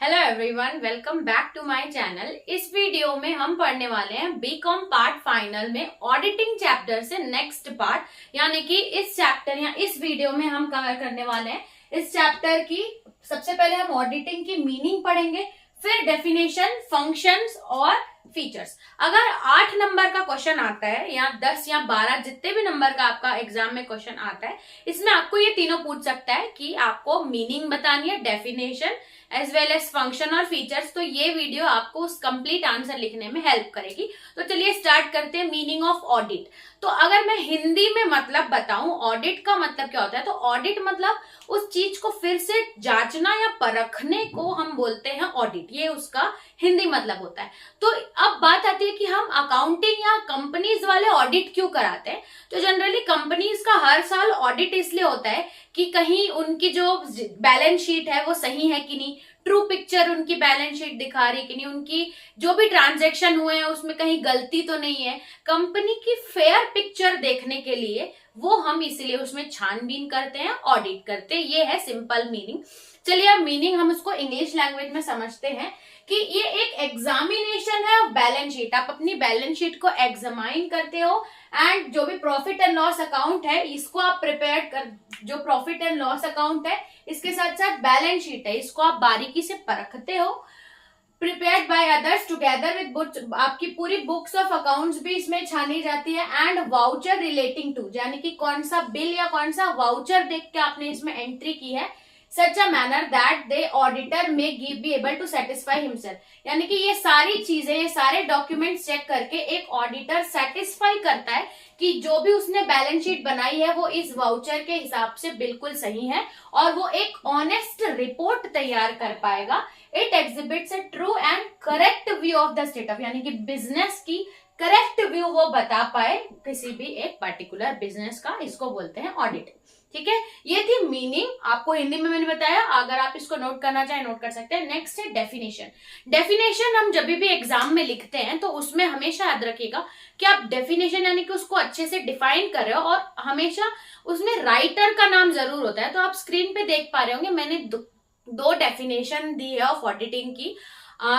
Hello everyone, welcome back to my channel. इस video में हम पढ़ने वाले हैं बीकॉम पार्ट फाइनल में ऑडिटिंग चैप्टर से नेक्स्ट पार्ट, यानी कि इस चैप्टर या इस वीडियो में हम कवर करने वाले हैं इस चैप्टर की। सबसे पहले हम ऑडिटिंग की मीनिंग पढ़ेंगे, फिर डेफिनेशन, फंक्शंस और फीचर्स। अगर 8 नंबर का क्वेश्चन आता है या 10 या 12 जितने भी नंबर का आपका एग्जाम में क्वेश्चन आता है, इसमें आपको ये तीनों पूछ सकता है कि आपको मीनिंग बतानी है, definition as well as function और फीचर्स। तो ये वीडियो आपको उस कंप्लीट आंसर लिखने में हेल्प करेगी। तो चलिए स्टार्ट करते हैं। Meaning of audit. तो अगर मैं हिंदी में मतलब बताऊं ऑडिट का मतलब क्या होता है, तो ऑडिट मतलब उस चीज को फिर से जांचना या परखने को हम बोलते हैं ऑडिट। ये उसका हिंदी मतलब होता है। तो अब बात आती है कि हम अकाउंटिंग या कंपनीज वाले ऑडिट क्यों कराते हैं। तो जनरली कंपनीज का हर साल ऑडिट इसलिए होता है कि कहीं उनकी जो बैलेंस शीट है वो सही है कि नहीं, ट्रू पिक्चर उनकी बैलेंस शीट दिखा रही है कि नहीं, उनकी जो भी ट्रांजैक्शन हुए हैं उसमें कहीं गलती तो नहीं है। कंपनी की फेयर पिक्चर देखने के लिए वो हम इसलिए उसमें छानबीन करते हैं, ऑडिट करते हैं। ये है सिंपल मीनिंग। चलिए अब मीनिंग हम उसको इंग्लिश लैंग्वेज में समझते हैं कि ये एक एग्जामिनेशन है ऑफ बैलेंस शीट। आप अपनी बैलेंस शीट को एग्जामाइन करते हो एंड जो भी प्रॉफिट एंड लॉस अकाउंट है इसको आप प्रिपेयर कर, जो प्रॉफिट एंड लॉस अकाउंट है इसके साथ साथ बैलेंस शीट है इसको आप बारीकी से परखते हो। Prepared by others together with books, आपकी पूरी बुक्स ऑफ अकाउंट्स भी इसमें छानी जाती है। एंड वाउचर रिलेटिंग टू, यानी कि कौन सा बिल या कौन सा वाउचर देख के आपने इसमें एंट्री की है, such a manner that the auditor may be able to satisfy himself. यानी कि ये सारी चीजें, ये सारे डॉक्यूमेंट्स चेक करके एक ऑडिटर सेटिस्फाई करता है कि जो भी उसने बैलेंस शीट बनाई है वो इस वाउचर के हिसाब से बिल्कुल सही है और वो एक ऑनेस्ट रिपोर्ट तैयार कर पाएगा। It exhibits A true and correct view of the state of, यानी कि बिजनेस की करेक्ट व्यू वो बता पाए किसी भी एक पर्टिकुलर बिजनेस का, इसको बोलते हैं ऑडिट। ठीक है, ये थी मीनिंग। आपको हिंदी में मैंने बताया, अगर आप इसको नोट करना चाहे नोट कर सकते हैं। नेक्स्ट है डेफिनेशन। डेफिनेशन हम जब भी एग्जाम में लिखते हैं तो उसमें हमेशा याद रखिएगा कि आप डेफिनेशन यानी कि उसको अच्छे से डिफाइन कर रहे हो और हमेशा उसमें राइटर का नाम जरूर होता है। तो आप स्क्रीन पे देख पा रहे होंगे मैंने दो डेफिनेशन दी है ऑफ ऑडिटिंग की।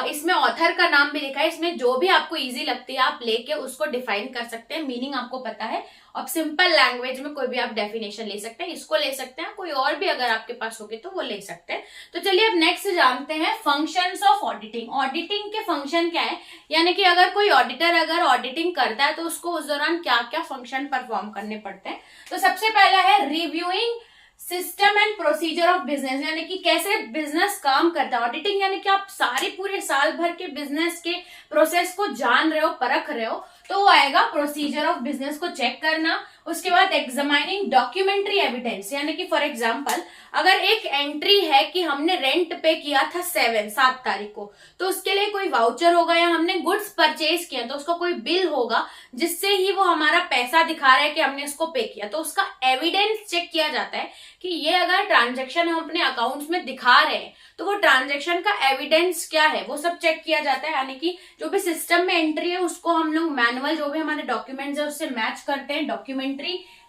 इसमें ऑथर का नाम भी लिखा है। इसमें जो भी आपको इजी लगती है आप लेके उसको डिफाइन कर सकते हैं, मीनिंग आपको पता है। अब सिंपल लैंग्वेज में कोई भी आप डेफिनेशन ले सकते हैं, इसको ले सकते हैं, कोई और भी अगर आपके पास होगी तो वो ले सकते हैं। तो चलिए अब नेक्स्ट जानते हैं फंक्शंस ऑफ ऑडिटिंग। ऑडिटिंग के फंक्शन क्या है, यानी कि अगर कोई ऑडिटर अगर ऑडिटिंग करता है तो उसको उस दौरान क्या क्या फंक्शन परफॉर्म करने पड़ते हैं। तो सबसे पहला है reviewing system and procedure of business, यानी कि कैसे बिजनेस काम करता है। ऑडिटिंग यानी कि आप सारे पूरे साल भर के बिजनेस के प्रोसेस को जान रहे हो, परख रहे हो, तो वो आएगा प्रोसीजर ऑफ बिजनेस को चेक करना। उसके बाद एग्जामाइनिंग डॉक्यूमेंट्री एविडेंस, यानी कि फॉर एग्जांपल अगर एक एंट्री है कि हमने रेंट पे किया था 7 तारीख को, तो उसके लिए कोई वाउचर होगा या हमने गुड्स परचेज किया तो उसका कोई बिल होगा जिससे ही वो हमारा पैसा दिखा रहा है कि हमने इसको पे किया। तो उसका एविडेंस चेक किया जाता है कि ये अगर ट्रांजेक्शन हम अपने अकाउंट्स में दिखा रहे हैं तो वो ट्रांजेक्शन का एविडेंस क्या है, वो सब चेक किया जाता है। यानी कि जो भी सिस्टम में एंट्री है उसको हम लोग मैनुअल जो भी हमारे डॉक्यूमेंट्स है उससे मैच करते हैं, डॉक्यूमेंट्री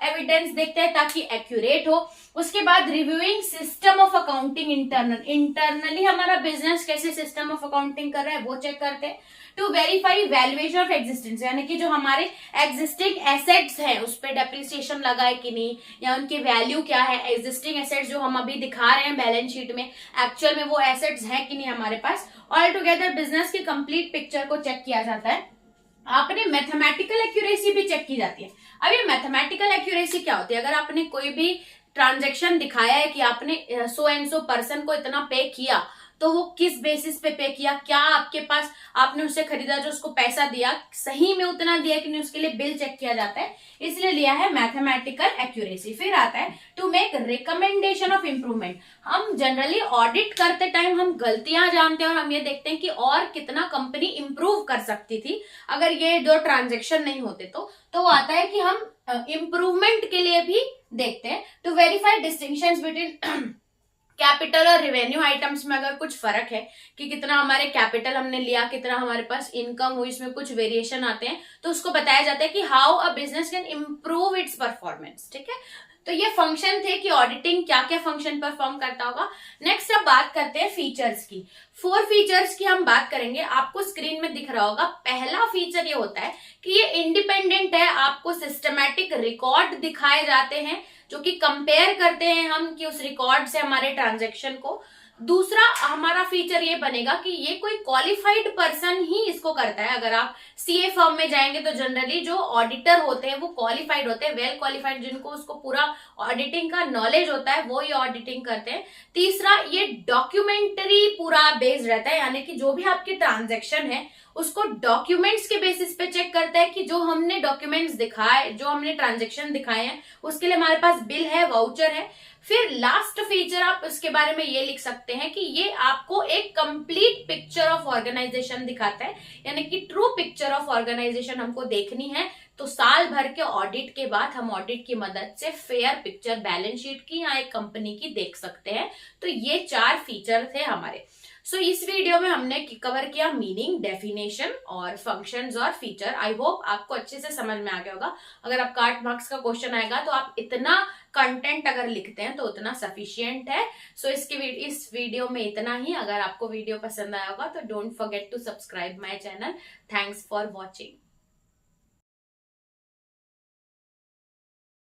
एविडेंस देखते हैं ताकि एक्यूरेट हो। उसके बाद reviewing system of accounting internally हमारा बिजनेस कैसे सिस्टम ऑफ अकाउंटिंग कर रहा है वो चेक करते हैं। To verify valuation of existence, यानी कि जो हमारे एग्जिस्टिंग एसेट्स हैं उस पर डेप्रिसिएशन लगा है कि नहीं, या उनकी वैल्यू क्या है। एग्जिस्टिंग एसेट्स जो हम अभी दिखा रहे हैं बैलेंस शीट में, एक्चुअल में वो एसेट्स हैं कि नहीं हमारे पास। ऑल टुगेदर बिजनेस की कंप्लीट पिक्चर को चेक किया जाता है। आपने मैथमेटिकल एक्यूरेसी भी चेक की जाती है। अब ये मैथमेटिकल एक्यूरेसी क्या होती है, अगर आपने कोई भी ट्रांजैक्शन दिखाया है कि आपने सो एंड सो पर्सन को इतना पे किया, तो वो किस बेसिस पे किया, क्या आपके पास आपने उससे खरीदा जो उसको पैसा दिया सही में उतना दिया कि नहीं, उसके लिए बिल चेक किया जाता है, इसलिए लिया है मैथमेटिकल एक्यूरेसी। फिर आता है to make recommendation of improvement. हम जनरली ऑडिट करते टाइम हम गलतियां जानते हैं और हम ये देखते हैं कि और कितना कंपनी इंप्रूव कर सकती थी अगर ये दो ट्रांजेक्शन नहीं होते। तो आता है कि हम इम्प्रूवमेंट के लिए भी देखते हैं। To verify distinctions between capital और रेवेन्यू आइटम्स में अगर कुछ फर्क है कि कितना हमारे कैपिटल हमने लिया, कितना हमारे पास इनकम हुई, इसमें कुछ वेरिएशन आते हैं, तो उसको बताया जाता है कि how a business can improve it's performance. ठीक है, तो ये फंक्शन थे कि ऑडिटिंग क्या क्या फंक्शन परफॉर्म करता होगा। नेक्स्ट अब बात करते हैं फीचर्स की। 4 फीचर्स की हम बात करेंगे। आपको स्क्रीन में दिख रहा होगा, पहला फीचर ये होता है कि ये इंडिपेंडेंट है, आपको सिस्टमैटिक रिकॉर्ड दिखाए जाते हैं जो कि कंपेयर करते हैं हम कि उस रिकॉर्ड से हमारे ट्रांजेक्शन को। दूसरा हमारा फीचर ये बनेगा कि ये कोई क्वालिफाइड पर्सन ही इसको करता है। अगर आप सीए फर्म में जाएंगे तो जनरली जो ऑडिटर होते हैं वो क्वालिफाइड होते हैं, वेल क्वालिफाइड, जिनको उसको पूरा ऑडिटिंग का नॉलेज होता है, वो ये ऑडिटिंग करते हैं। तीसरा, ये डॉक्यूमेंटरी पूरा बेस्ड रहता है, यानी कि जो भी आपकी ट्रांजेक्शन है उसको डॉक्यूमेंट्स के बेसिस पे चेक करता है कि जो हमने डॉक्यूमेंट्स दिखाए, जो हमने ट्रांजेक्शन दिखाए हैं उसके लिए हमारे पास बिल है, वाउचर है। फिर लास्ट फीचर आप इसके बारे में ये लिख सकते हैं कि ये आपको एक कंप्लीट पिक्चर ऑफ ऑर्गेनाइजेशन दिखाता है, यानी कि ट्रू पिक्चर ऑफ ऑर्गेनाइजेशन हमको देखनी है तो साल भर के ऑडिट के बाद हम ऑडिट की मदद से फेयर पिक्चर बैलेंस शीट की या एक कंपनी की देख सकते हैं। तो ये 4 फीचर थे हमारे। सो इस वीडियो में हमने कवर किया मीनिंग, डेफिनेशन और फंक्शंस और फीचर। आई होप आपको अच्छे से समझ में आ गया होगा। अगर आपका 8 मार्क्स का क्वेश्चन आएगा तो आप इतना कंटेंट अगर लिखते हैं तो उतना सफिशिएंट है। सो इस वीडियो में इतना ही। अगर आपको वीडियो पसंद आया होगा तो don't forget to subscribe my channel. Thanks for watching.